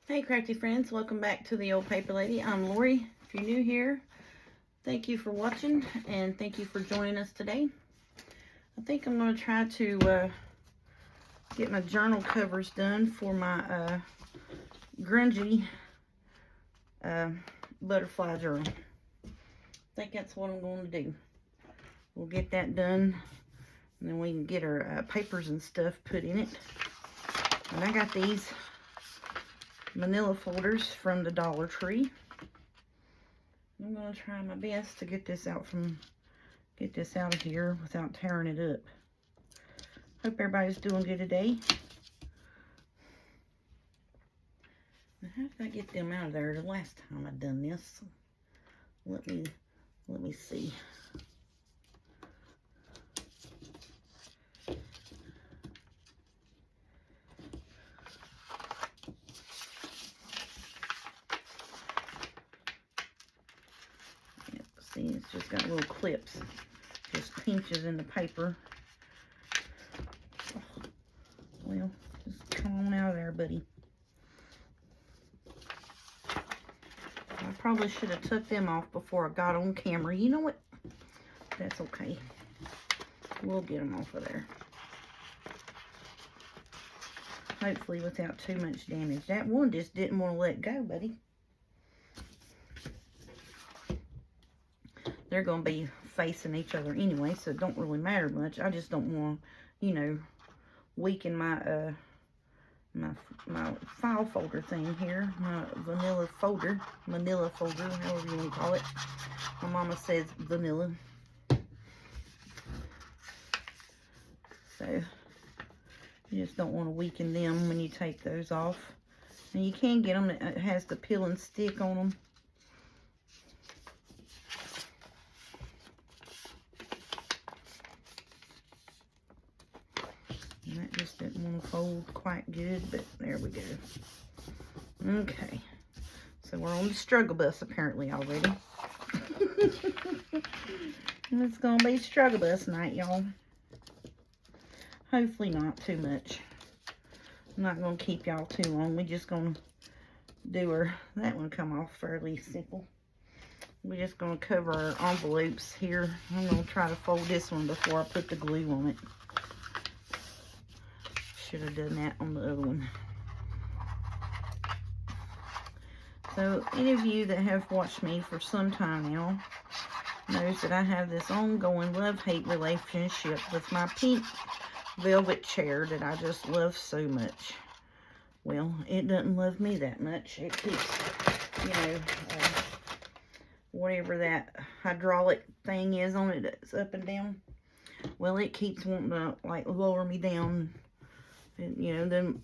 Hey crafty friends, welcome back to the Old Paper Lady. I'm Lori. If you're new here, thank you for watching and thank you for joining us today. I think I'm going to try to get my journal covers done for my grungy butterfly journal. I think that's what I'm going to do. We'll get that done and then we can get our papers and stuff put in it. And I got these manila folders from the Dollar Tree. I'm going to try my best to get this out of here without tearing it up. Hope everybody's doing good today. Now, how did I get them out of there the last time I done this? Let me see. See, it's just got little clips, just pinches in the paper. Oh, well, just come on out of there, buddy. I probably should have took them off before I got on camera. You know what? That's okay. We'll get them off of there. Hopefully without too much damage. That one just didn't want to let go, buddy. They're going to be facing each other anyway, so it don't really matter much. I just don't want to, you know, weaken my my file folder thing here. My manila folder, however you want to call it. My mama says vanilla. So, you just don't want to weaken them when you take those off. And you can get them that has the peel and stick on them. And that just didn't want to fold quite good, but there we go. Okay. So we're on the struggle bus apparently already. It's going to be struggle bus night, y'all. Hopefully not too much. I'm not going to keep y'all too long. We're just going to do that one come off fairly simple. We're just going to cover our envelopes here. I'm going to try to fold this one before I put the glue on it. Should have done that on the other one. So any of you that have watched me for some time now knows that I have this ongoing love-hate relationship with my pink velvet chair that I just love so much. Well, it doesn't love me that much. It keeps, you know, whatever that hydraulic thing is on it that's up and down. Well, it keeps wanting to like lower me down. And, you know, then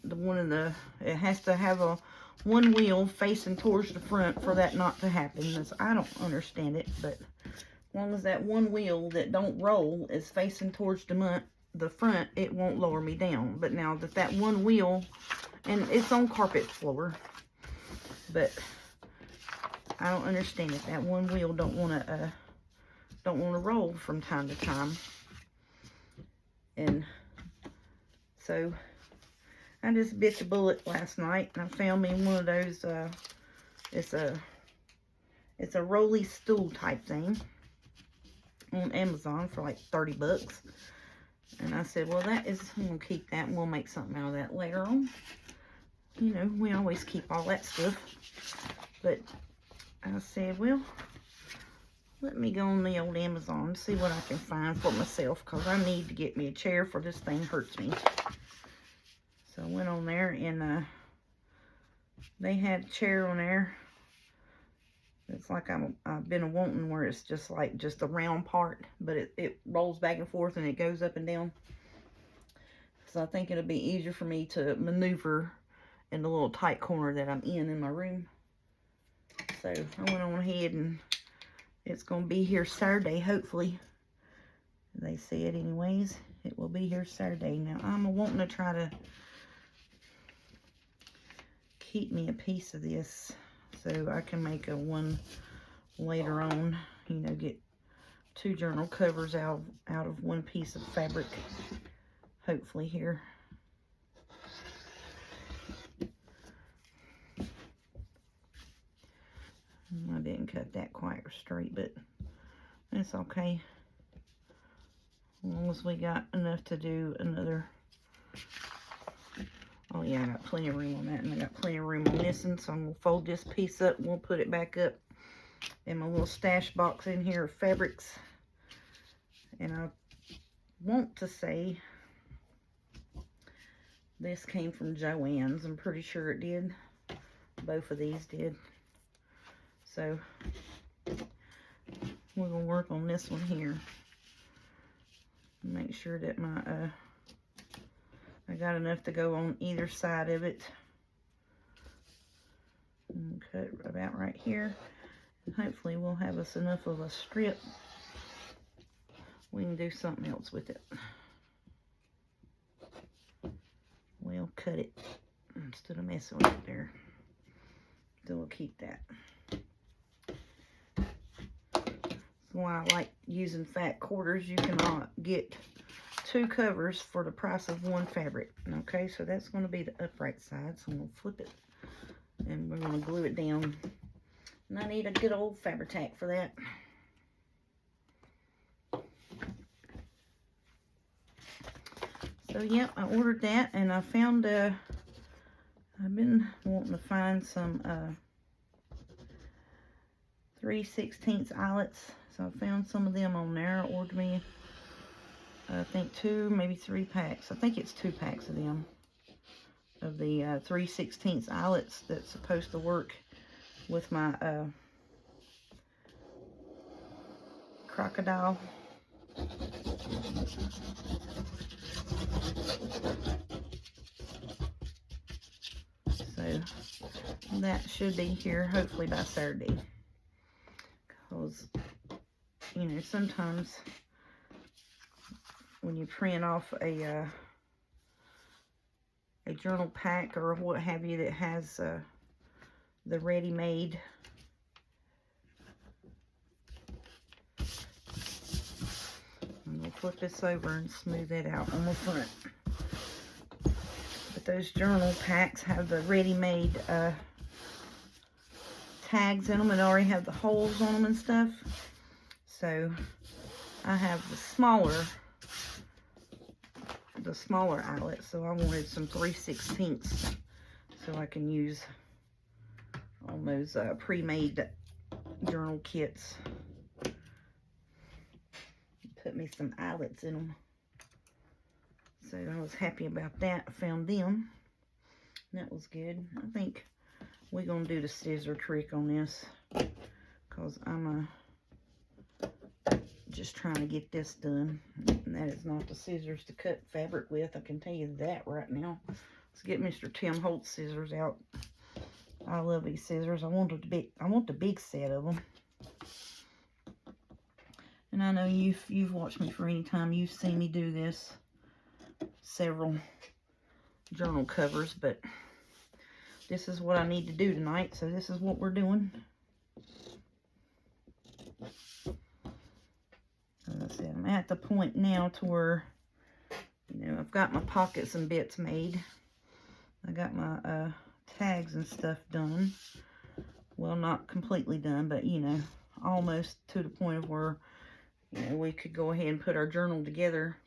it has to have one wheel facing towards the front for that not to happen. I don't understand it, but as long as that one wheel that don't roll is facing towards the front, it won't lower me down. But now that one wheel, and it's on carpet floor, but I don't understand it. That one wheel don't want to roll from time to time, and so I just bit the bullet last night and I found me one of those, it's a rolly stool type thing on Amazon for like 30 bucks. And I said, well, I'm going to keep that and we'll make something out of that later on. You know, we always keep all that stuff. But I said, well, let me go on the old Amazon and see what I can find for myself, because I need to get me a chair, for this thing hurts me. So I went on there and they had a chair on there. It's like I've been wanting, where it's just like a round part, but it rolls back and forth and it goes up and down. So I think it'll be easier for me to maneuver in the little tight corner that I'm in my room. So I went on ahead and it's going to be here Saturday, hopefully. They said anyways, it will be here Saturday. Now I'm wanting to try to keep me a piece of this so I can make a one later on, you know, get 2 journal covers out of one piece of fabric, hopefully here. didn't cut that quite straight, but it's okay. As long as we got enough to do another. Oh yeah, I got plenty of room on that, and I got plenty of room on this one, so I'm going to fold this piece up and we'll put it back up in my little stash box in here of fabrics. And I want to say this came from Joann's. I'm pretty sure it did. Both of these did. So we're going to work on this one here. Make sure that my I got enough to go on either side of it. And cut about right here. And hopefully we'll have us enough of a strip. We can do something else with it. We'll cut it instead of messing with it there. So we'll keep that. That's why I like using fat quarters. You can get 2 covers for the price of 1 fabric. Okay, so that's going to be the upright side. So I'm going to flip it and we're going to glue it down. And I need a good old Fabri-Tac for that. So yeah, I ordered that, and I found I've been wanting to find some 3/16 eyelets. So I found some of them on there. I ordered me I think 2, maybe 3 packs. I think it's 2 packs of them, of the 3/16 eyelets that's supposed to work with my crocodile. So that should be here hopefully by Saturday. Because, you know, sometimes when you print off a journal pack or what have you that has the ready-made I'm going to flip this over and smooth it out on the front. But those journal packs have the ready-made tags in them and already have the holes on them and stuff. So I have the smaller eyelets, so I wanted some 3/16 so I can use on those pre-made journal kits. Put me some eyelets in them. So I was happy about that. I found them. That was good. I think we're going to do the scissor trick on this because I'm just trying to get this done. And that is not the scissors to cut fabric with. I can tell you that right now. Let's get Mr. Tim Holtz scissors out. I love these scissors. I want the big set of them. And I know you've watched me for any time. You've seen me do this several journal covers, but this is what I need to do tonight, so this is what we're doing. As I said, I'm at the point now to where, you know, I've got my pockets and bits made. I got my tags and stuff done. Well, not completely done, but, you know, almost to the point of where, you know, we could go ahead and put our journal together.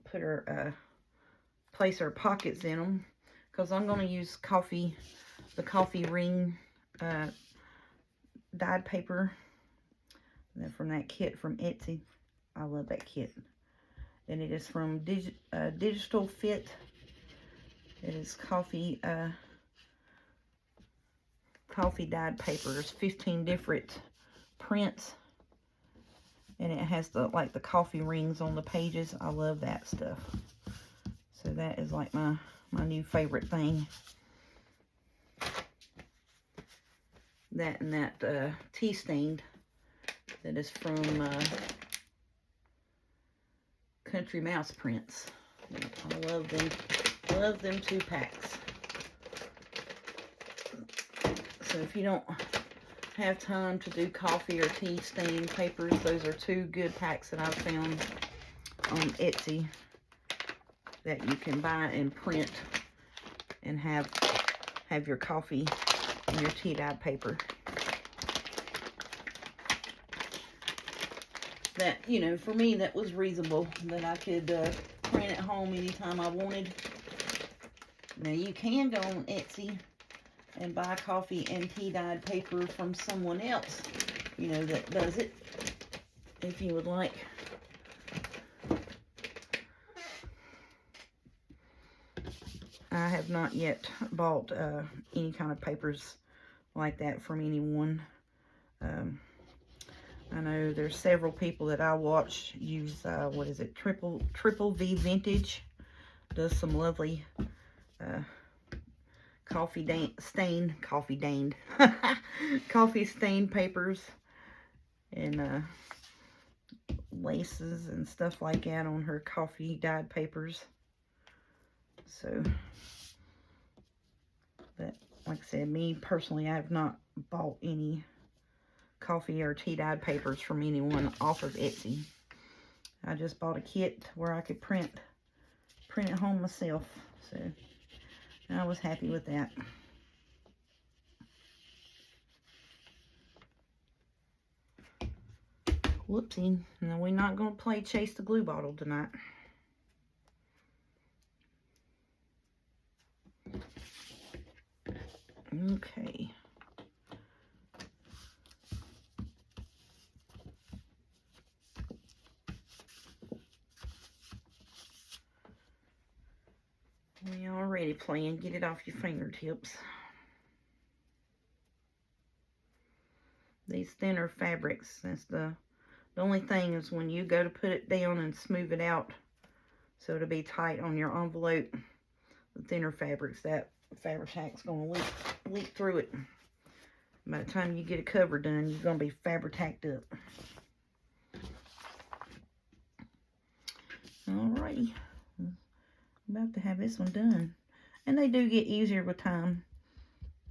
Put our, place our pockets in them. Because I'm going to use the coffee ring dyed paper. From that kit from Etsy. I love that kit. And it is from Digital Fit. It is coffee dyed paper. There's 15 different prints. And it has the coffee rings on the pages. I love that stuff. So that is like my new favorite thing. That and that tea stained that is from Country Mouse Prints. I love them. Love them 2 packs. So if you don't have time to do coffee or tea stain papers, those are 2 good packs that I've found on Etsy that you can buy and print and have your coffee and your tea dyed paper. that, you know, for me, that was reasonable, that I could print at home anytime I wanted. Now, you can go on Etsy and buy coffee and tea dyed paper from someone else, you know, that does it, if you would like. I have not yet bought any kind of papers like that from anyone. I know there's several people that I watch use, what is it, Triple V Vintage. Does some lovely coffee stained papers and laces and stuff like that on her coffee dyed papers. So that, like I said, me personally, I have not bought any coffee or tea dyed papers from anyone off of Etsy. I just bought a kit where I could print at home myself, so I was happy with that. Whoopsie. Now, we're not going to play Chase the Glue Bottle tonight. Okay. We already playing. Get it off your fingertips. These thinner fabrics, that's the only thing is when you go to put it down and smooth it out so it'll be tight on your envelope, the thinner fabrics, that fabric tack's going to leak through it. By the time you get a cover done, you're going to be fabric tacked up. Alrighty. About to have this one done. And they do get easier with time.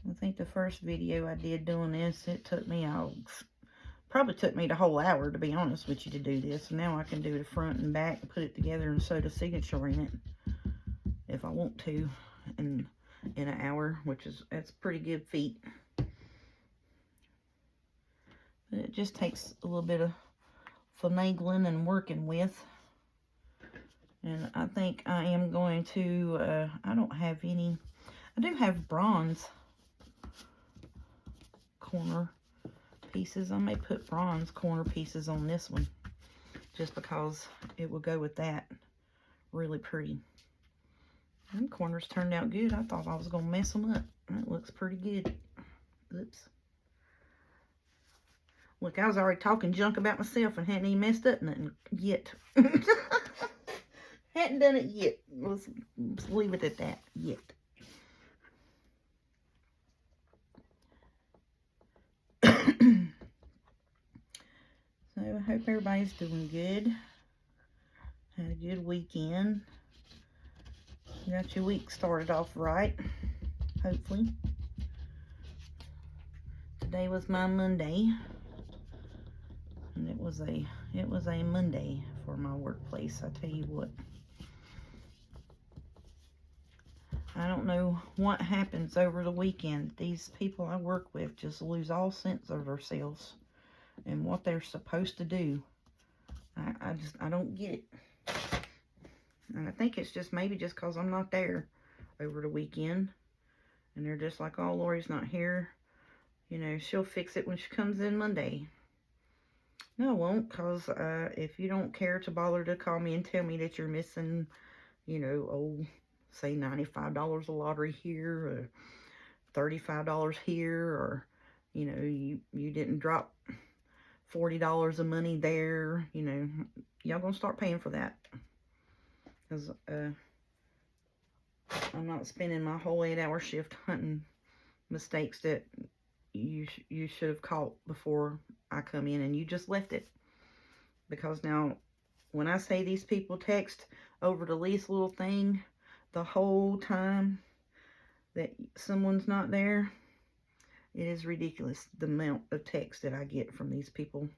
I think the first video I did doing this, it took me probably took me the whole hour, to be honest with you, to do this. And now I can do the front and back, put it together and sew the signature in it if I want to in an hour, that's a pretty good feat. But it just takes a little bit of finagling and working with. And I think I am going to, I don't have any, I do have bronze corner pieces. I may put bronze corner pieces on this one just because it will go with that really pretty. Them corners turned out good. I thought I was going to mess them up. That looks pretty good. Oops. Look, I was already talking junk about myself and hadn't even messed up nothing yet. Hadn't done it yet. Let's leave it at that. Yet. So I hope everybody's doing good. Had a good weekend. Got your week started off right, hopefully. Today was my Monday. And it was a Monday for my workplace, I tell you what. I don't know what happens over the weekend. These people I work with just lose all sense of themselves and what they're supposed to do. I don't get it. And I think it's just maybe just because I'm not there over the weekend. And they're just like, oh, Lori's not here. You know, she'll fix it when she comes in Monday. No, I won't, because if you don't care to bother to call me and tell me that you're missing, you know, say $95 a lottery here, or $35 here, or, you know, you didn't drop $40 of money there, you know, y'all gonna start paying for that. Because I'm not spending my whole 8-hour shift hunting mistakes that you should have caught before I come in and you just left it. Because now, when I say these people text over the least little thing the whole time that someone's not there, it is ridiculous the amount of text that I get from these people.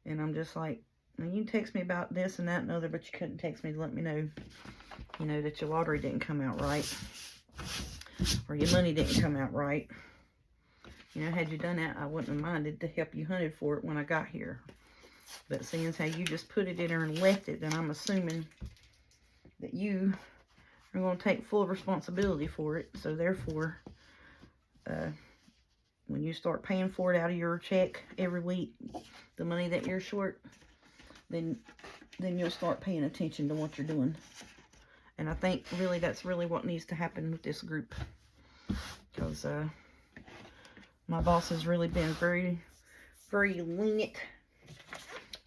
And I'm just like, you can text me about this and that and other, but you couldn't text me to let me know, you know, that your lottery didn't come out right, or your money didn't come out right. You know, had you done that, I wouldn't have minded to help you hunted for it when I got here. But seeing as how you just put it in there and left it, then I'm assuming that you are going to take full responsibility for it. So therefore, when you start paying for it out of your check every week, the money that you're short, then you'll start paying attention to what you're doing. And I think really that's really what needs to happen with this group. Because my boss has really been very, very lenient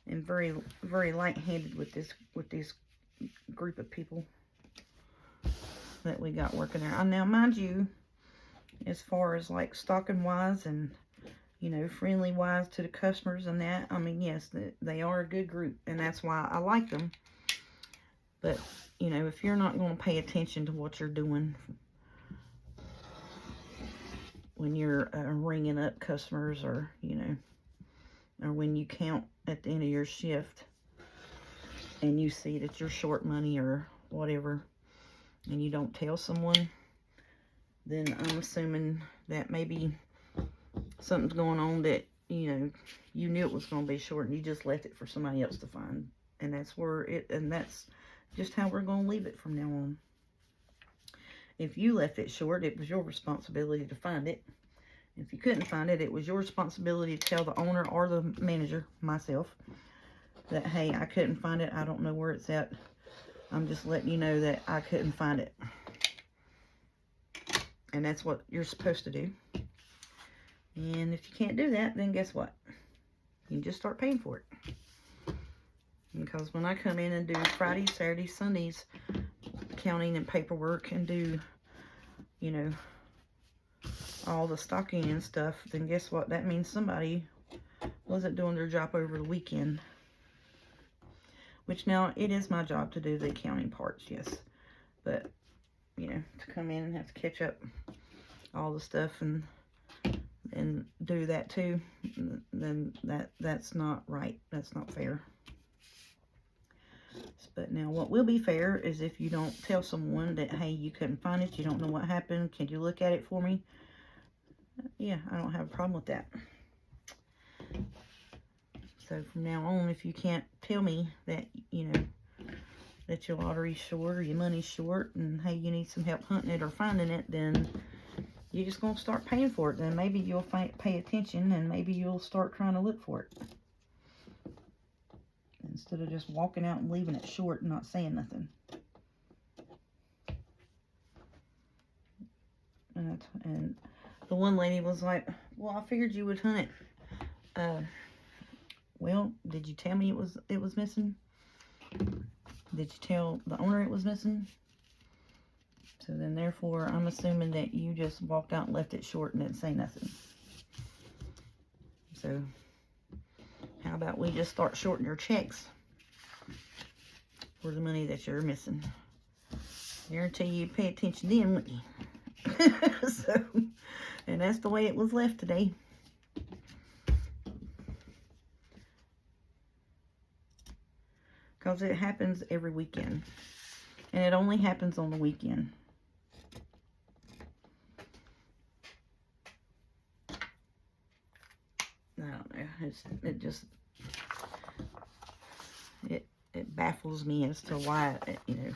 and very, very light-handed with this group of people that we got working there. Now, mind you, as far as like stocking wise and, you know, friendly wise to the customers and that, I mean, yes, they are a good group, and that's why I like them. But, you know, if you're not going to pay attention to what you're doing when you're ringing up customers, or, you know, or when you count at the end of your shift and you see that you're short money or whatever, and you don't tell someone, then I'm assuming that maybe something's going on that, you know, you knew it was going to be short and you just left it for somebody else to find. And that's just how we're going to leave it from now on. If you left it short, it was your responsibility to find it. If you couldn't find it, it was your responsibility to tell the owner or the manager, myself, that, hey, I couldn't find it. I don't know where it's at. I'm just letting you know that I couldn't find it. And that's what you're supposed to do. And if you can't do that, then guess what? You can just start paying for it. Because when I come in and do Fridays, Saturdays, Sundays counting and paperwork and do, you know, all the stocking and stuff, then guess what? That means somebody wasn't doing their job over the weekend. Which now, it is my job to do the accounting parts, yes. But, you know, to come in and have to catch up all the stuff and do that too, then that's not right. That's not fair. But now what will be fair is if you don't tell someone that, hey, you couldn't find it, you don't know what happened, can you look at it for me? Yeah, I don't have a problem with that. So from now on, if you can't tell me that, you know, that your lottery's short or your money's short and, hey, you need some help hunting it or finding it, then you're just going to start paying for it. Then maybe you'll pay attention, and maybe you'll start trying to look for it. Instead of just walking out and leaving it short and not saying nothing. And the one lady was like, well, I figured you would hunt it. Well, did you tell me it was missing? Did you tell the owner it was missing? So then, therefore, I'm assuming that you just walked out and left it short and didn't say nothing. So, how about we just start shorting your checks for the money that you're missing? Guarantee you pay attention then, wouldn't you? So, and that's the way it was left today. Because it happens every weekend. And it only happens on the weekend. I don't know. It baffles me as to why, you know,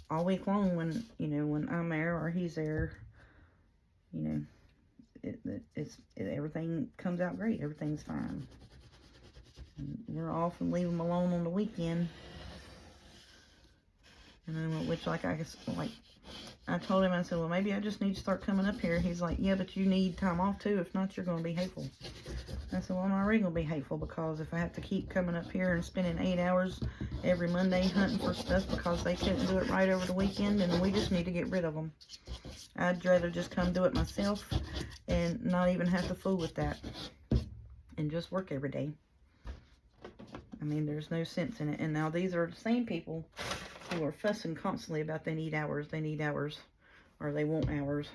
all week long when, you know, when I'm there or he's there, you know, everything comes out great. Everything's fine. And we're off and leave them alone on the weekend. And then, which, like, I guess, like, I told him, I said, well, maybe I just need to start coming up here. He's like, yeah, but you need time off too. If not, you're going to be hateful. I said, well, I'm already going to be hateful, because if I have to keep coming up here and spending 8 hours every Monday hunting for stuff because they couldn't do it right over the weekend, then we just need to get rid of them. I'd rather just come do it myself and not even have to fool with that and just work every day. I mean, there's no sense in it. And now these are the same people who are fussing constantly about they need hours, or they want hours.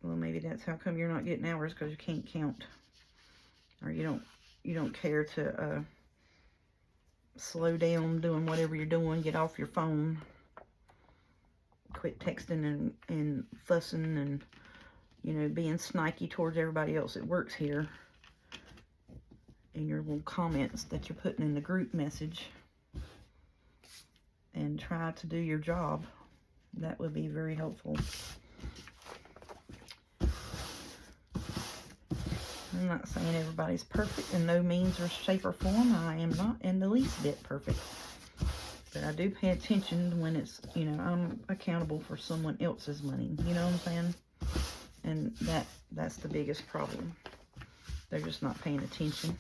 Well, maybe that's how come you're not getting hours, because you can't count, or you don't care to slow down doing whatever you're doing. Get off your phone. Quit texting and fussing and, you know, being sniky towards everybody else that works here. in your little comments that you're putting in the group message, and try to do your job. That would be very helpful. I'm not saying everybody's perfect in no means or shape or form. I am not in the least bit perfect. But I do pay attention when it's, you know, I'm accountable for someone else's money. You know what I'm saying? And that's the biggest problem. They're just not paying attention.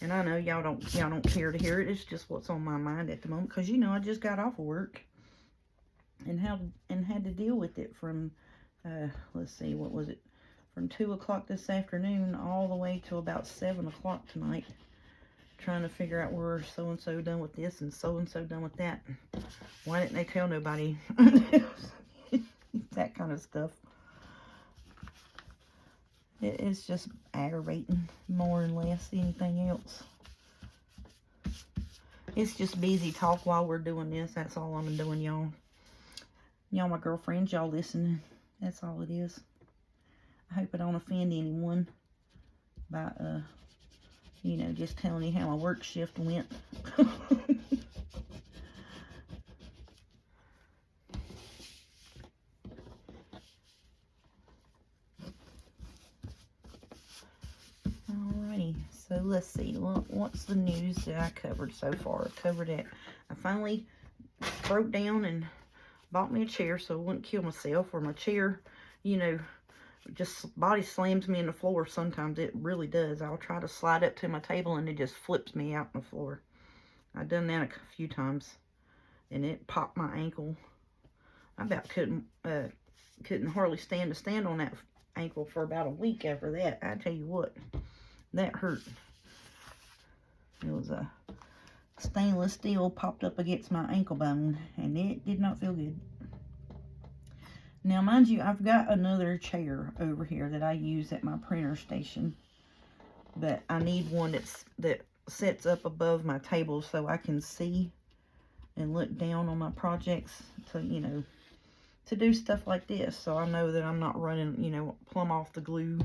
And I know y'all don't care to hear it. It's just what's on my mind at the moment. Because, you know, I just got off of work. And had to deal with it from, let's see, what was it? From 2 o'clock this afternoon all the way to about 7 o'clock tonight, trying to figure out where so-and-so done with this and so-and-so done with that. Why didn't they tell nobody? That kind of stuff. It's just aggravating more and less than anything else. It's just busy talk while we're doing this. That's all I'm doing, y'all. Y'all my girlfriends, y'all listening. That's all it is. I hope I don't offend anyone by, you know, just telling you how my work shift went. Alrighty, so let's see. What's the news that I covered so far? I covered it. I finally broke down and bought me a chair so I wouldn't kill myself, or my chair, you know, just body slams me in the floor. Sometimes it really does. I'll try to slide up to my table and it just flips me out on the floor. I've done that a few times and it popped my ankle. I about couldn't hardly stand on that ankle for about a week after that. I tell you what, that hurt. It was a stainless steel popped up against my ankle bone and it did not feel good. Now, mind you, I've got another chair over here that I use at my printer station. But I need one that sets up above my table so I can see and look down on my projects to, you know, to do stuff like this. So I know that I'm not running, you know, plumb off the glue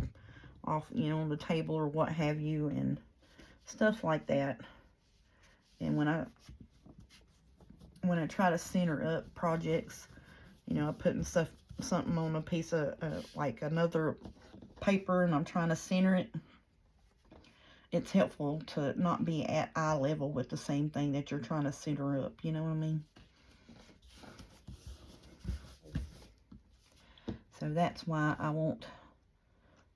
off, you know, on the table or what have you and stuff like that. And when I try to center up projects, you know, I'm putting something on a piece of, like another paper and I'm trying to center it, it's helpful to not be at eye level with the same thing that you're trying to center up. You know what I mean? So that's why I want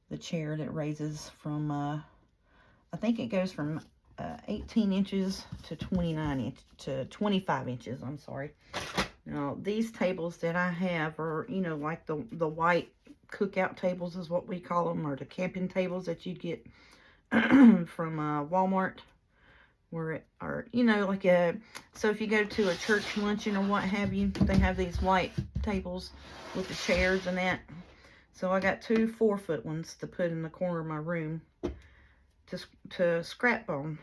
the chair that raises from, I think it goes from 18 inches to 25 inches, I'm sorry. Now, these tables that I have are, you know, like the white cookout tables is what we call them, or the camping tables that you get from Walmart, where it are, you know, like so if you go to a church luncheon or what have you, they have these white tables with the chairs and that. So I got 2 4-foot ones to put in the corner of my room to scrap on.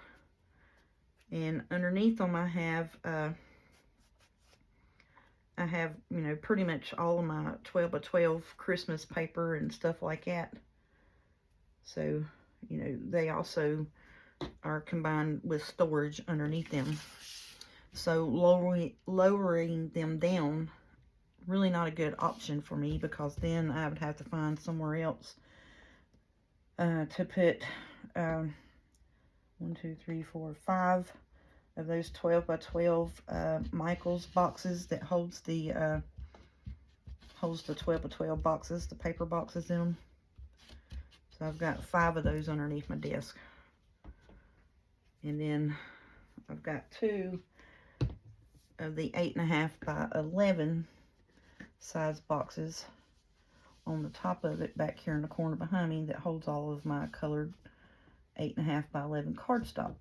And underneath them I have, you know, pretty much all of my 12 by 12 Christmas paper and stuff like that. So, you know, they also are combined with storage underneath them. So lowering them down, really not a good option for me, because then I would have to find somewhere else to put 1, 2, 3, 4, 5 of those 12 by 12 Michaels boxes that holds the 12 by 12 boxes, the paper boxes in them. So I've got 5 of those underneath my desk. And then I've got 2 of the 8.5 by 11 size boxes on the top of it back here in the corner behind me that holds all of my colored 8.5 by 11 cardstock.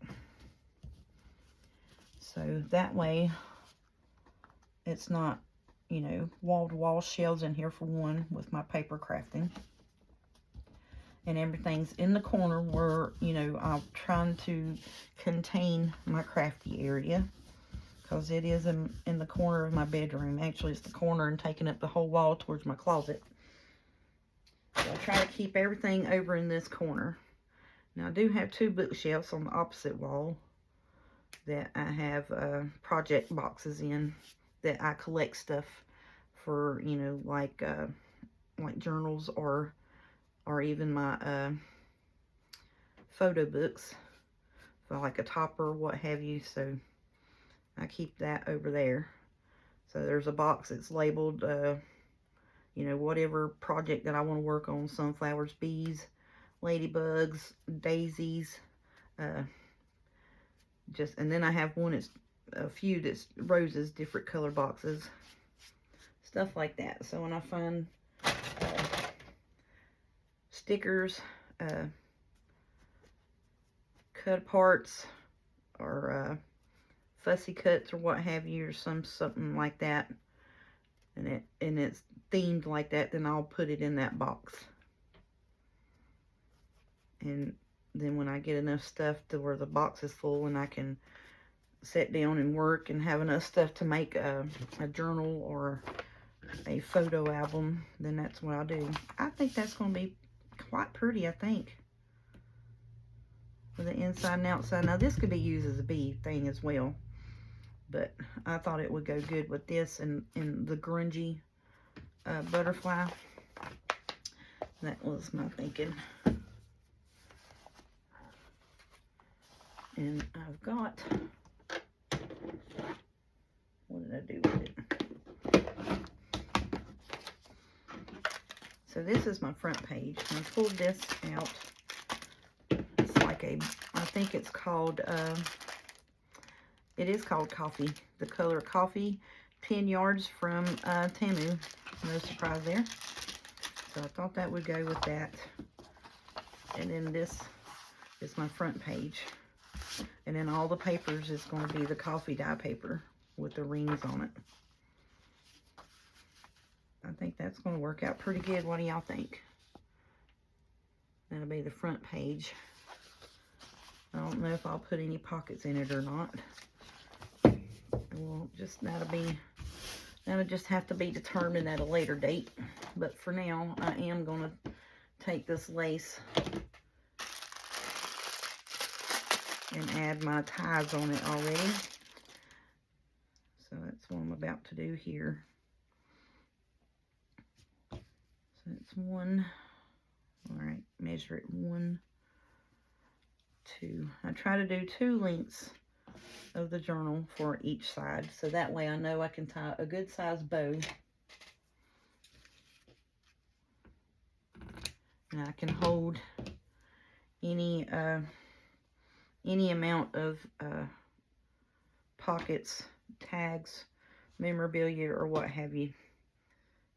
So that way it's not, you know, wall-to-wall shelves in here for one with my paper crafting. And everything's in the corner where, you know, I'm trying to contain my crafty area, because it is in the corner of my bedroom. Actually, it's the corner and taking up the whole wall towards my closet. So I try to keep everything over in this corner. Now I do have 2 bookshelves on the opposite wall that I have project boxes in that I collect stuff for, you know, like journals or even my photo books for like a topper, what have you. So I keep that over there. So there's a box that's labeled, you know, whatever project that I want to work on: sunflowers, bees, ladybugs, daisies, and then I have one that's a few that's roses, different color boxes, stuff like that. So when I find stickers, cut aparts, or fussy cuts or what have you, or something like that, and it's themed like that, then I'll put it in that box. And then when I get enough stuff to where the box is full and I can sit down and work and have enough stuff to make a journal or a photo album, then that's what I'll do. I think that's going to be quite pretty, I think, with the inside and outside. Now this could be used as a bee thing as well, but I thought it would go good with this and the grungy butterfly. That was my thinking. And I've got, what did I do with it? So this is my front page. I pulled this out. It's like I think it's called, it is called Coffee. The color Coffee, 10 yards from Temu. No surprise there. So I thought that would go with that. And then this is my front page. And then all the papers is going to be the coffee dye paper with the rings on it. I think that's going to work out pretty good. What do y'all think? That'll be the front page. I don't know if I'll put any pockets in it or not. Well, that'll just have to be determined at a later date. But for now, I am going to take this lace and add my ties on it already. So that's what I'm about to do here. So it's 1, all right, measure it, 1, 2. I try to do 2 lengths of the journal for each side, so that way I know I can tie a good sized bow. And I can hold any amount of pockets, tags, memorabilia, or what have you.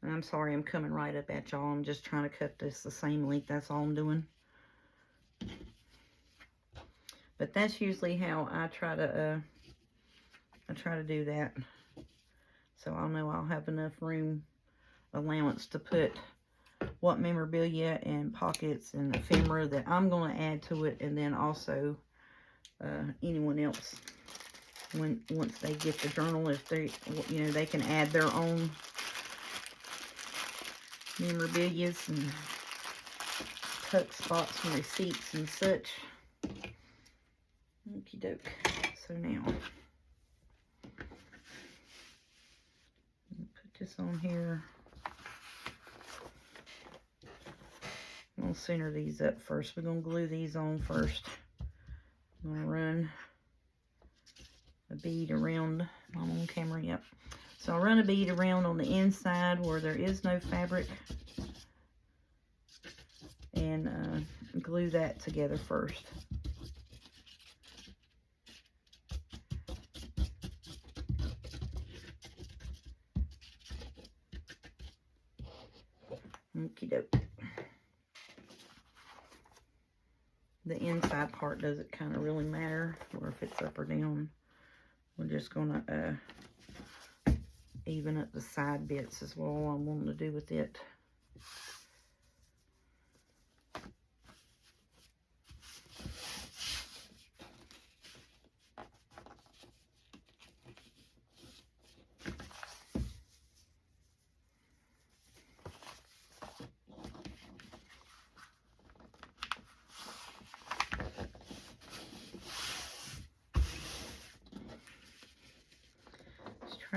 And I'm sorry, I'm coming right up at y'all. I'm just trying to cut this the same length. That's all I'm doing. But that's usually how I try to do that. So I'll know I'll have enough room, allowance to put what memorabilia and pockets and ephemera that I'm going to add to it, and then also anyone else once they get the journal, if they, you know, they can add their own memorabilias and tuck spots and receipts and such. Okie doke. So now put this on here. I'm going to center these up first. We're going to glue these on first. I'm going to run a bead around. I'm on camera, yep. So I'll run a bead around on the inside where there is no fabric and glue that together first. Okie doke. The inside part doesn't kind of really matter, or if it's up or down. We're just going to even up the side bits is all I'm wanting to do with it.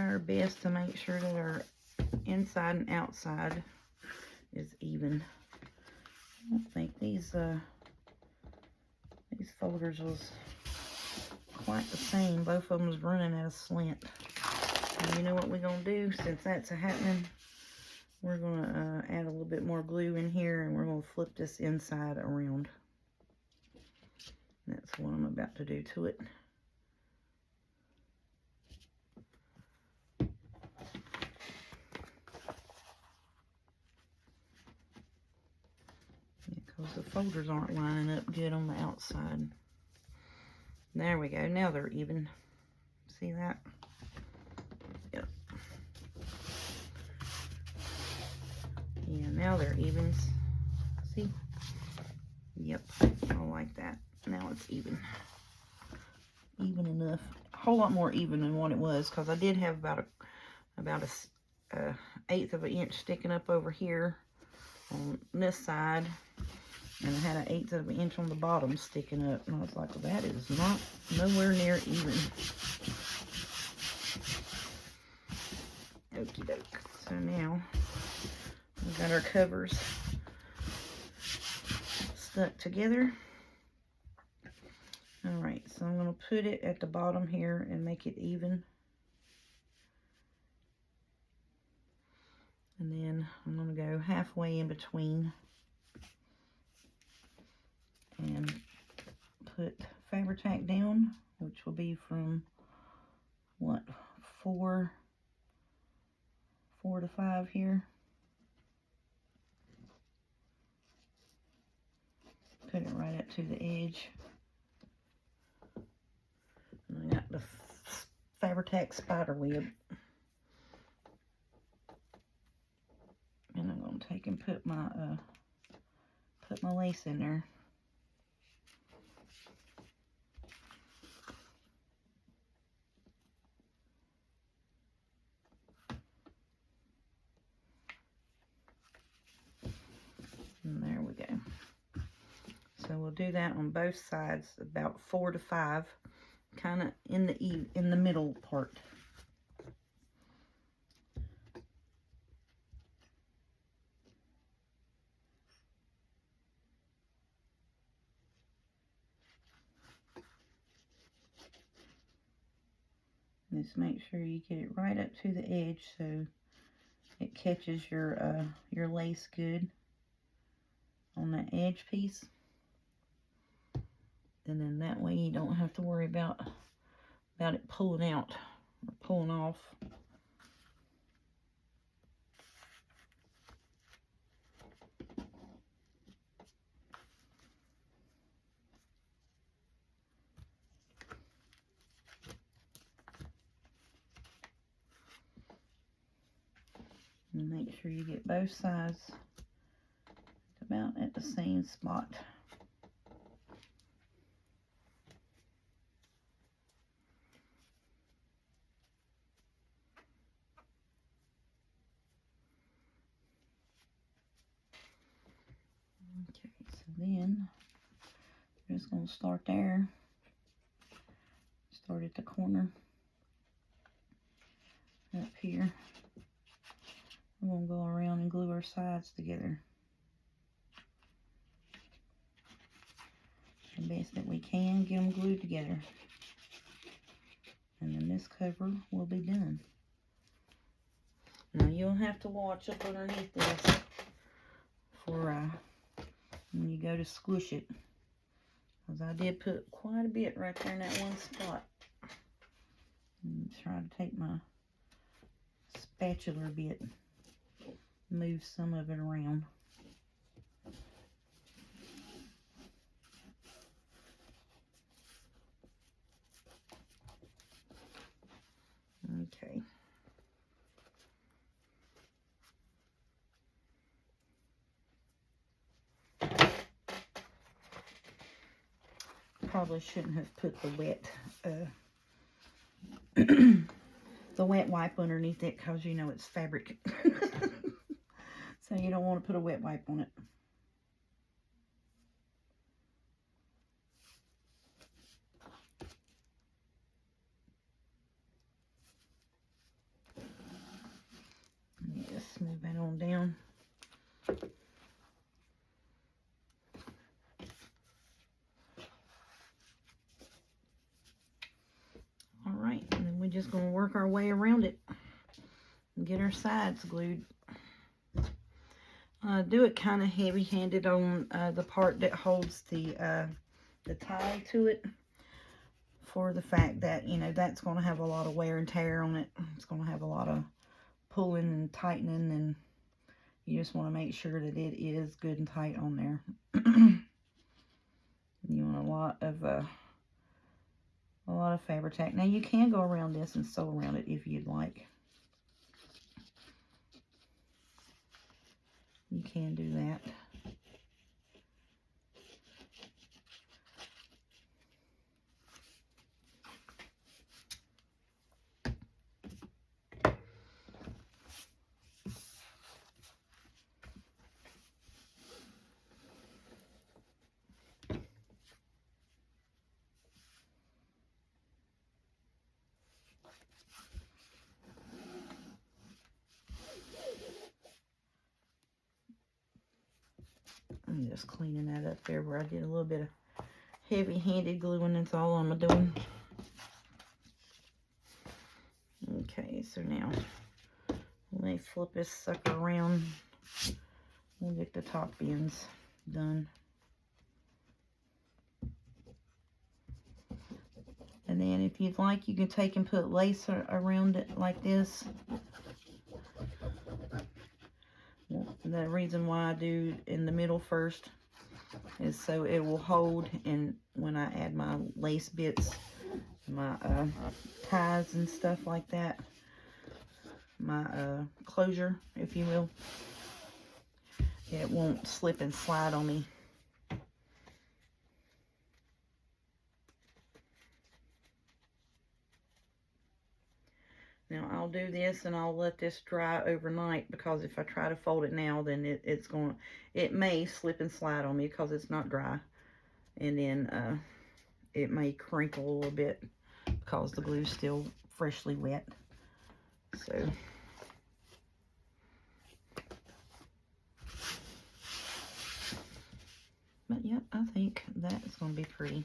try our best to make sure that our inside and outside is even. I don't think these folders was quite the same. Both of them was running at a slant. And you know what we're going to do since that's happening? We're going to add a little bit more glue in here, and we're going to flip this inside around. That's what I'm about to do to it. Because the folders aren't lining up good on the outside. There we go. Now they're even. See that? Yep. Yeah, now they're evens. See? Yep. I like that. Now it's even. Even enough. A whole lot more even than what it was, because I did have about a 1/8 of an inch sticking up over here on this side, and I had an 1/8 of an inch on the bottom sticking up, and I was like, well, that is not nowhere near even. Okie doke. So now we've got our covers stuck together. Alright, so I'm going to put it at the bottom here and make it even. And then I'm going to go halfway in between and put Fabri-Tac down, which will be from, what, 4 to 5 here. Put it right up to the edge. And I got the Fabri-Tac spider web. And I'm going to take and put my lace in there. And there we go. So we'll do that on both sides, about 4 to 5, kind of in the middle part. Just make sure you get it right up to the edge so it catches your lace good on that edge piece. And then that way you don't have to worry about it pulling out or pulling off. And make sure you get both sides about at the same spot. Okay, so then we're just going to start there. Start at the corner up here. We're going to go around and glue our sides together the best that we can. Get them glued together, and then this cover will be done. Now you'll have to watch up underneath this for when you go to squish it, because I did put quite a bit right there in that one spot. And try to take my spatula bit, move some of it around. Okay. Probably shouldn't have put the wet wipe underneath it, because you know it's fabric. So you don't want to put a wet wipe on it. move that on down. All right, and then we're just going to work our way around it and get our sides glued. Do it kind of heavy-handed on the part that holds the tie to it, for the fact that, you know, that's going to have a lot of wear and tear on it. It's going to have a lot of pulling and tightening, and you just want to make sure that it is good and tight on there. You want a lot of fabric tack. Now you can go around this and sew around it if you'd like. You can do that. I'm just cleaning that up there where I did a little bit of heavy-handed gluing. That's all I'm doing. Okay, so now let me flip this sucker around. We'll get the top ends done. And then if you'd like, you can take and put lace around it like this. The reason why I do in the middle first is so it will hold, and when I add my lace bits, my ties and stuff like that, my closure, if you will, it won't slip and slide on me. Now I'll do this and I'll let this dry overnight, because if I try to fold it now, then it may slip and slide on me because it's not dry. And then it may crinkle a little bit because the glue's still freshly wet. So but yep, I think that is going to be pretty.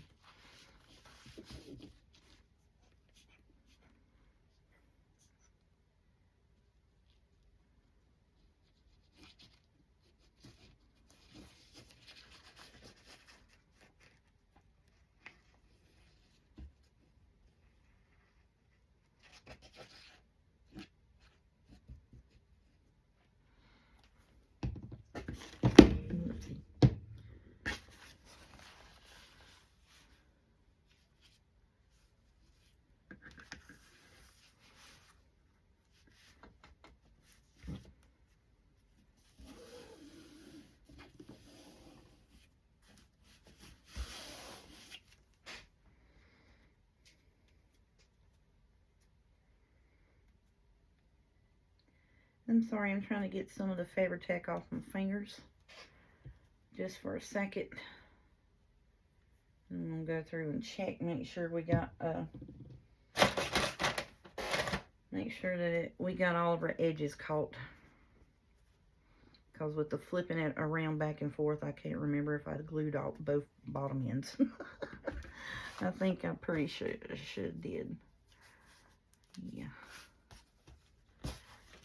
I'm sorry, I'm trying to get some of the fabric tack off my fingers just for a second. I'm going to go through and check, make sure we got, make sure that we got all of our edges caught. Because with the flipping it around back and forth, I can't remember if I glued all both bottom ends. I think I'm pretty sure I should did. Yeah.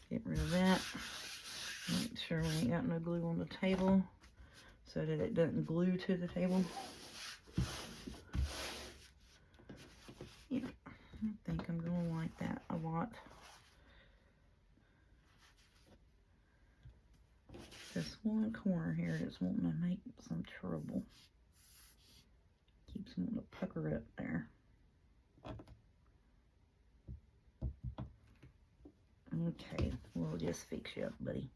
Get rid of that. Make sure we ain't got no glue on the table so that it doesn't glue to the table. Yeah, I think I'm going to like that a lot. This one corner here that's wanting to make some trouble. Keeps wanting to pucker up there. Okay, we'll just fix you up, buddy.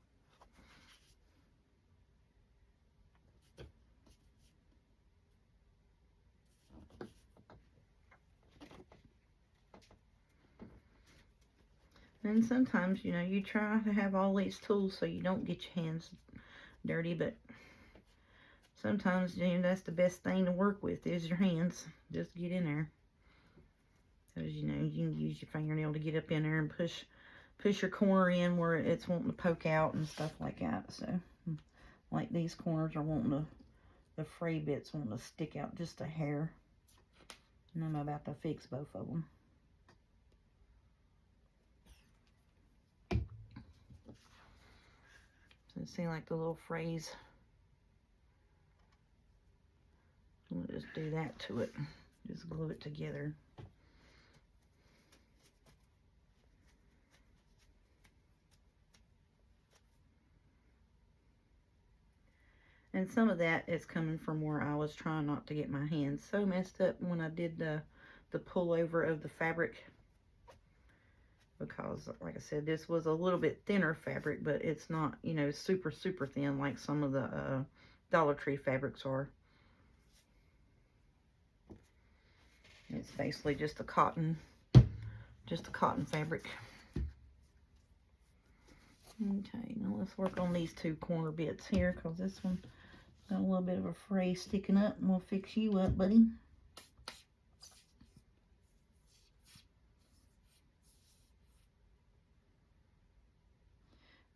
And sometimes, you know, you try to have all these tools so you don't get your hands dirty, but sometimes, you know, that's the best thing to work with is your hands. Just get in there. Because, you know, you can use your fingernail to get up in there and push push your corner in where it's wanting to poke out and stuff like that. So, like these corners are wanting the fray bits wanting to stick out just a hair. And I'm about to fix both of them. So see like the little frays. We'll just do that to it. Just glue it together. And some of that is coming from where I was trying not to get my hands so messed up when I did the pullover of the fabric. Because, like I said, this was a little bit thinner fabric, but it's not, you know, super, super thin like some of the Dollar Tree fabrics are. It's basically just a cotton fabric. Okay, now let's work on these two corner bits here, because this one got a little bit of a fray sticking up, and we'll fix you up, buddy.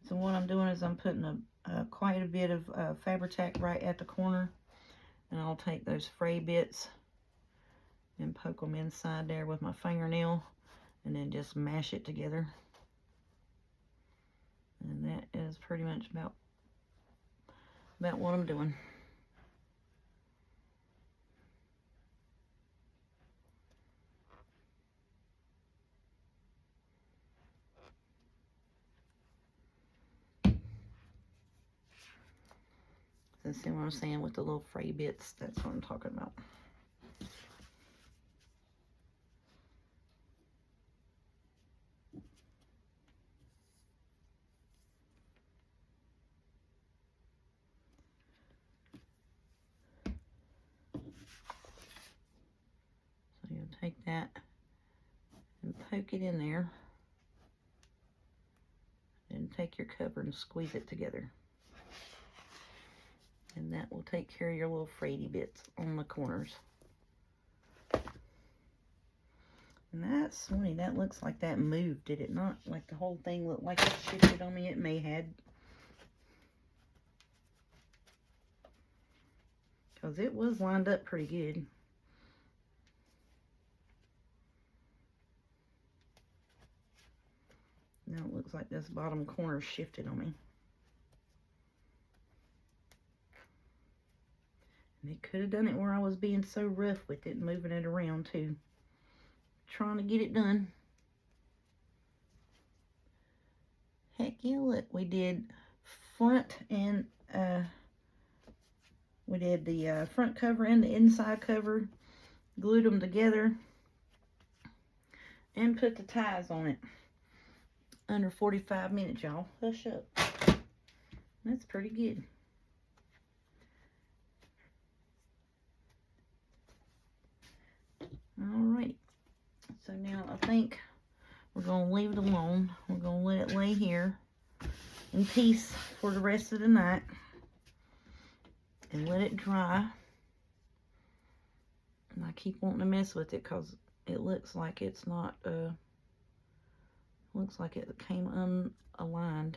So what I'm doing is I'm putting quite a bit of Fabri-Tac right at the corner, and I'll take those fray bits and poke them inside there with my fingernail, and then just mash it together. And that is pretty much about what I'm doing. So see what I'm saying with the little fray bits? That's what I'm talking about. So you'll take that and poke it in there, and take your cover and squeeze it together. And that will take care of your little frayedy bits on the corners. And that's funny, that looks like that moved, did it not? Like the whole thing looked like it shifted on me. It may had. Because it was lined up pretty good. Now it looks like this bottom corner shifted on me. And it could have done it where I was being so rough with it, moving it around too. Trying to get it done. Heck yeah, look, we did front and we did the front cover and the inside cover, glued them together, and put the ties on it. Under 45 minutes, y'all. Hush up. That's pretty good. Alright. So now I think we're going to leave it alone. We're going to let it lay here in peace for the rest of the night. And let it dry. And I keep wanting to mess with it because it looks like it's not, looks like it came unaligned.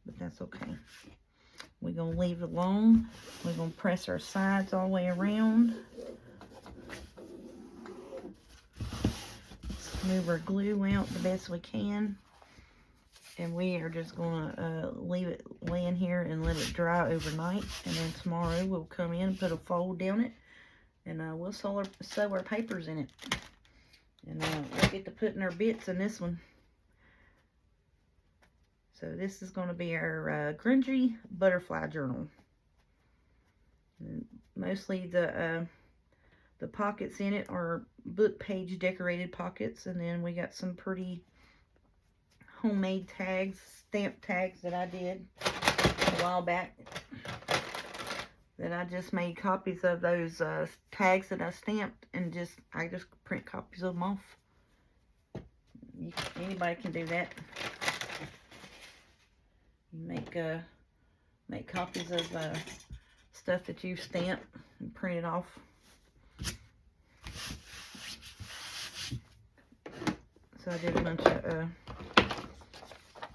But that's okay. We're going to leave it alone. We're going to press our sides all the way around. Move our glue out the best we can. And we are just going to leave it laying here and let it dry overnight. And then tomorrow we'll come in and put a fold down it. And we'll sew our papers in it. And we'll get to putting our bits in this one. So this is going to be our grungy butterfly journal. And mostly the pockets in it are book page decorated pockets. And then we got some pretty homemade tags, stamp tags that I did a while back. That I just made copies of those tags that I stamped, and I just print copies of them off. Anybody can do that. You make copies of stuff that you've stamped and print it off. So So I did a bunch of,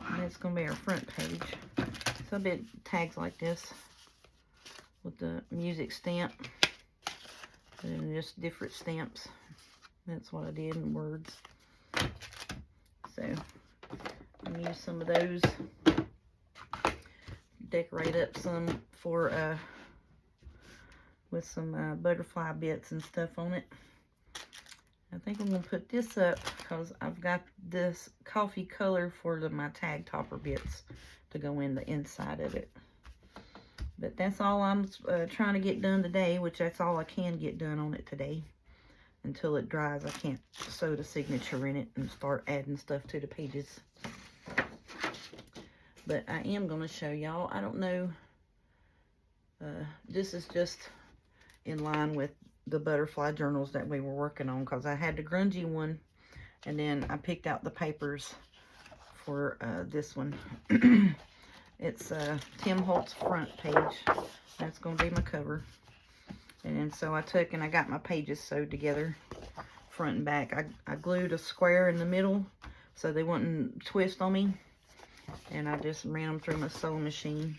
and it's going to be our front page. So I did tags like this with the music stamp. And then just different stamps. That's what I did in words. So I'm use some of those. Decorate up some for with some butterfly bits and stuff on it. I think I'm gonna put this up because I've got this coffee color for my tag topper bits to go in the inside of it. But that's all I'm trying to get done today, which that's all I can get done on it today. Until it dries, I can't sew the signature in it and start adding stuff to the pages. But I am going to show y'all. I don't know. This is just in line with the butterfly journals that we were working on, because I had the grungy one, and then I picked out the papers for this one. It's Tim Holtz front page. That's going to be my cover. And then so I took and I got my pages sewed together front and back. I glued a square in the middle so they wouldn't twist on me. And I just ran them through my sewing machine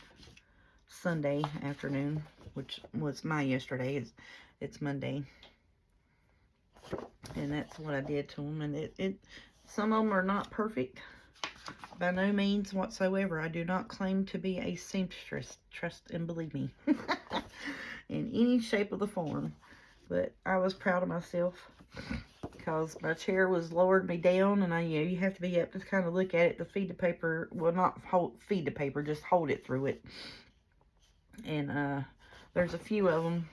Sunday afternoon, which was my yesterday. It's Monday. And that's what I did to them. And some of them are not perfect. By no means whatsoever. I do not claim to be a seamstress. Trust and believe me. In any shape of the form. But I was proud of myself. Because my chair was lowered me down, and you have to be up to kind of look at it to feed the paper. Well, not feed the paper, just hold it through it. And there's a few of them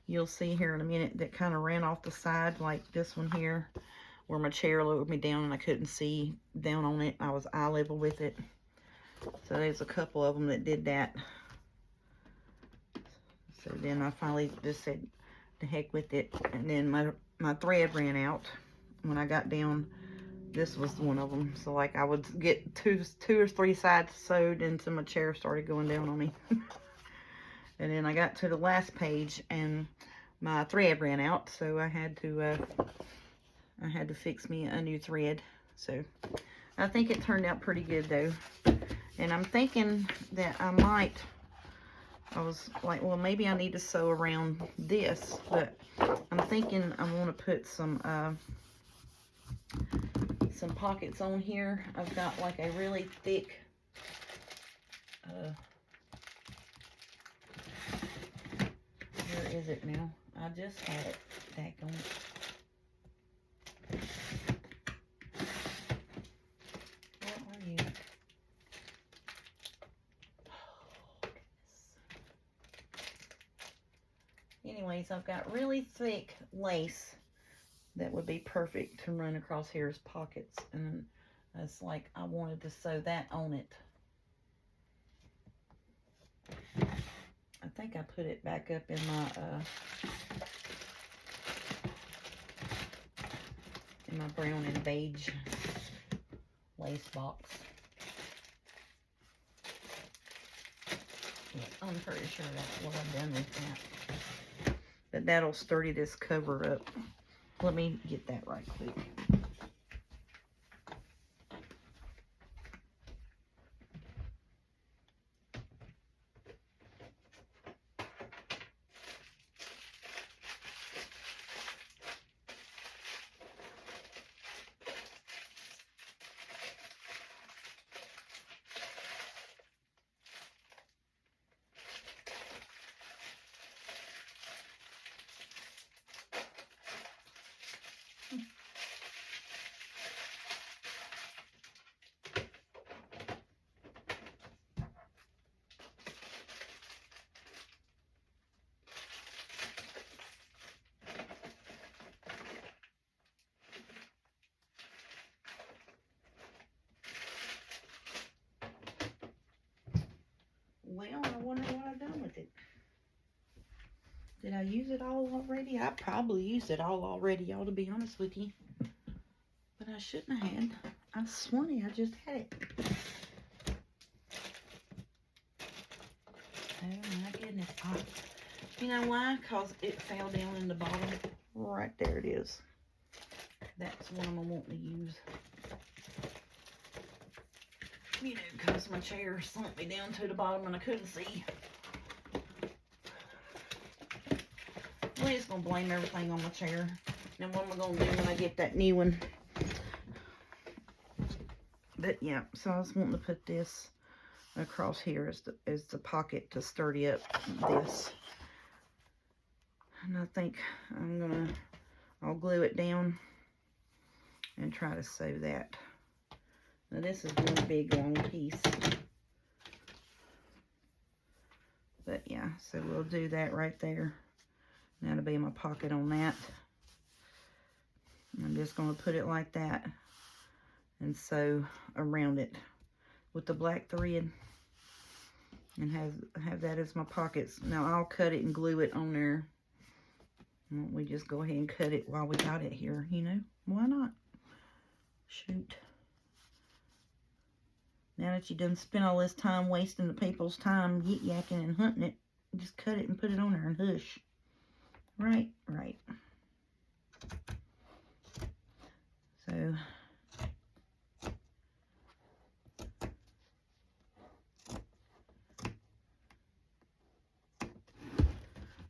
you'll see here in a minute that kind of ran off the side, like this one here, where my chair lowered me down and I couldn't see down on it. I was eye level with it. So there's a couple of them that did that. So then I finally just said, the heck with it. And then my thread ran out when I got down. This was one of them. So like I would get two or three sides sewed, and so my chair started going down on me. And then I got to the last page and my thread ran out, so I had to fix me a new thread. So I think it turned out pretty good though. And I'm thinking that I was like, well, maybe I need to sew around this, but I'm thinking I want to put some pockets on here. I've got like a really thick where is it now? I just had it back on. Where are you? Anyways, I've got really thick lace that would be perfect to run across here as pockets, and it's like I wanted to sew that on it. I think I put it back up in my brown and beige lace box. Yeah, I'm pretty sure that's what I've done with that. But that'll sturdy this cover up. Let me get that right quick. Well, I wonder what I've done with it. Did I use it all already? I probably used it all already, y'all, to be honest with you. But I shouldn't have had. I sworn I just had it. Oh my goodness. Oh. You know why? Because it fell down in the bottom. Right there it is. That's what I'm wanting to use. You know, because my chair sunk me down to the bottom and I couldn't see. We're just going to blame everything on my chair. And what am I going to do when I get that new one? But yeah, so I was wanting to put this across here as the pocket to sturdy up this. And I think I'll glue it down and try to sew that. Now this is one big long piece. But yeah, so we'll do that right there. That'll be my pocket on that. I'm just going to put it like that and sew around it with the black thread and have that as my pockets. Now I'll cut it and glue it on there. Why don't we just go ahead and cut it while we got it here, you know? Why not? Shoot. Now that you done spent all this time wasting the people's time yik-yakking and hunting it, just cut it and put it on there and hush. Right, right. So,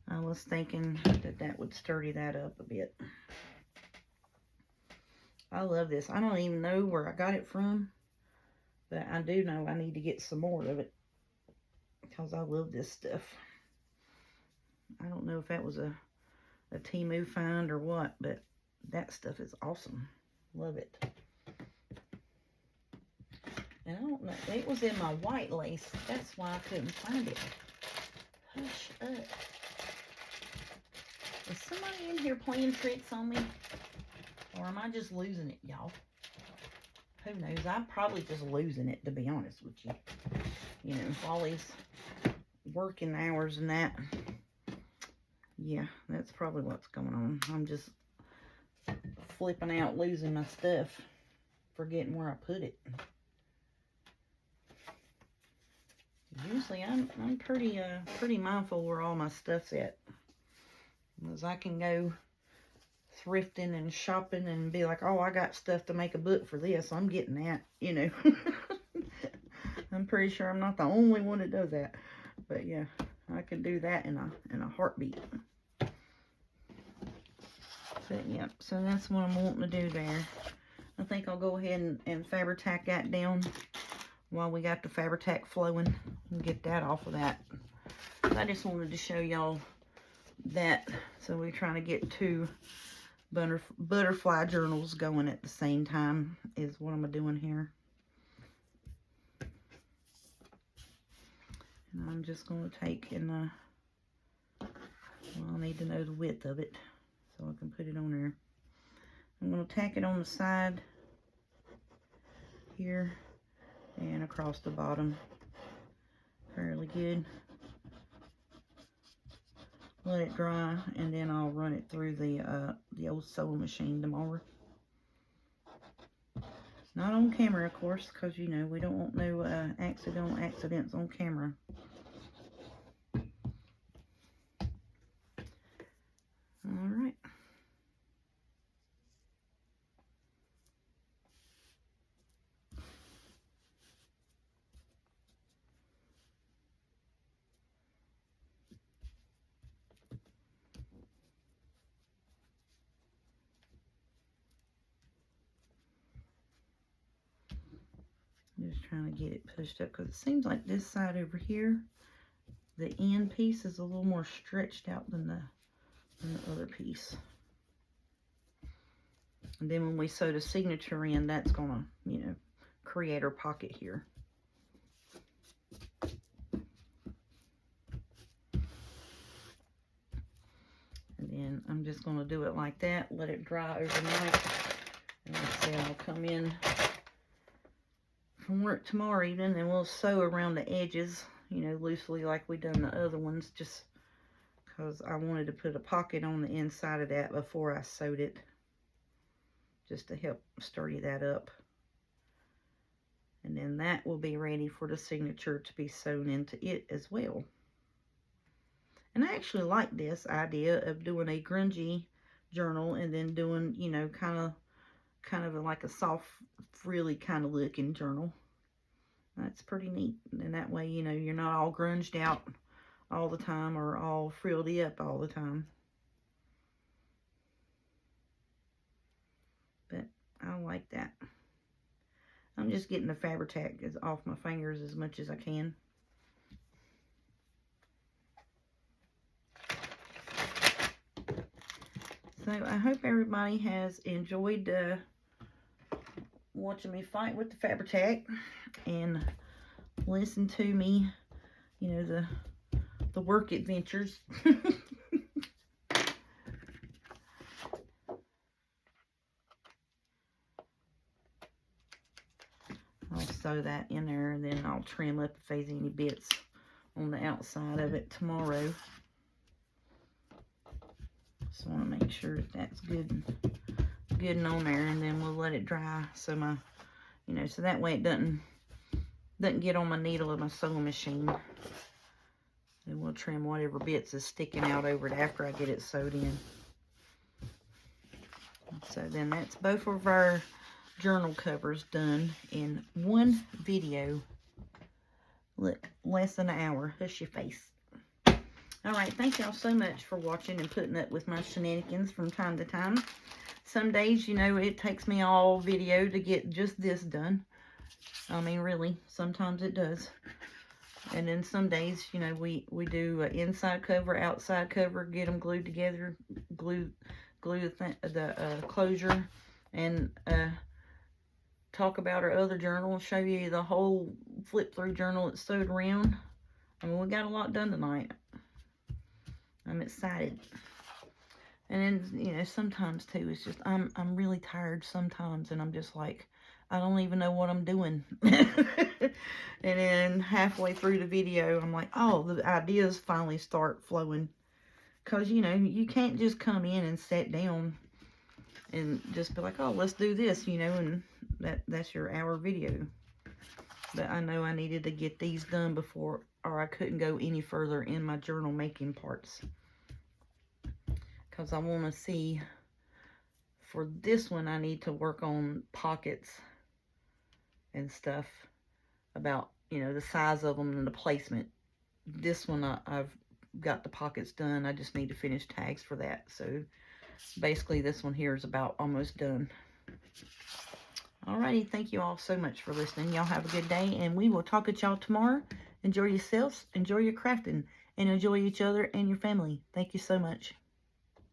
I was thinking that would sturdy that up a bit. I love this. I don't even know where I got it from, but I do know I need to get some more of it because I love this stuff. I don't know if that was a Temu find or what, but that stuff is awesome. Love it. And I don't know, it was in my white lace. That's why I couldn't find it. Hush up. Is somebody in here playing tricks on me? Or am I just losing it, y'all? Who knows? I'm probably just losing it, to be honest with you. You know, all these working hours and that. Yeah, that's probably what's going on. I'm just flipping out, losing my stuff, forgetting where I put it. Usually I'm pretty mindful where all my stuff's at. Because I can go thrifting and shopping and be like, oh, I got stuff to make a book for this. I'm getting that, you know. I'm pretty sure I'm not the only one that does that. But yeah, I could do that in a heartbeat. But yeah, so that's what I'm wanting to do there. I think I'll go ahead and Fabri-Tac that down while we got the Fabri-Tac flowing and get that off of that. I just wanted to show y'all that. So we're trying to get two butterfly journals going at the same time is what I'm doing here. And I'm just going to take well, I need to know the width of it so I can put it on there. I'm going to tack it on the side here and across the bottom fairly good. Let it dry, and then I'll run it through the old sewing machine tomorrow. Not on camera, of course, because, you know, we don't want no accidental accidents on camera. All right. Just trying to get it pushed up because it seems like this side over here, the end piece is a little more stretched out than the other piece. And then when we sew the signature in, that's gonna, you know, create our pocket here. And then I'm just gonna do it like that, let it dry overnight. And like I said, I'll come in from work tomorrow evening and we'll sew around the edges, you know, loosely like we done the other ones, just because I wanted to put a pocket on the inside of that before I sewed it, just to help sturdy that up. And then that will be ready for the signature to be sewn into it as well. And I actually like this idea of doing a grungy journal and then doing, you know, kind of kind of like a soft, frilly kind of looking journal. That's pretty neat. And that way, you know, you're not all grunged out all the time or all frilled up all the time. But I like that. I'm just getting the Fabri-Tac off my fingers as much as I can. So I hope everybody has enjoyed watching me fight with the Fabri-Tac and listen to me, you know, the work adventures. I'll sew that in there, and then I'll trim up if there's any bits on the outside of it tomorrow. Just want to make sure that's good and on there, and then we'll let it dry so my, you know, so that way it doesn't get on my needle of my sewing machine. And we'll trim whatever bits is sticking out over it after I get it sewed in. So then that's both of our journal covers done in one video. Look, less than an hour. Hush your face. Alright, thank y'all so much for watching and putting up with my shenanigans from time to time. Some days, you know, it takes me all video to get just this done. I mean, really, sometimes it does. And then some days, you know, we do inside cover, outside cover, get them glued together, glue the closure, and talk about our other journal, show you the whole flip-through journal that's sewed around. I mean, we got a lot done tonight. I'm excited. And then, you know, sometimes too, it's just, I'm really tired sometimes, and I'm just like, I don't even know what I'm doing. And then halfway through the video, I'm like, oh, the ideas finally start flowing. Because, you know, you can't just come in and sit down and just be like, oh, let's do this, you know, and that's your hour video. But I know I needed to get these done before, or I couldn't go any further in my journal making parts. Because I want to see, for this one, I need to work on pockets and stuff about, you know, the size of them and the placement. This one, I've got the pockets done. I just need to finish tags for that. So basically this one here is about almost done. Alrighty, thank you all so much for listening. Y'all have a good day, and we will talk at y'all tomorrow. Enjoy yourselves, enjoy your crafting, and enjoy each other and your family. Thank you so much.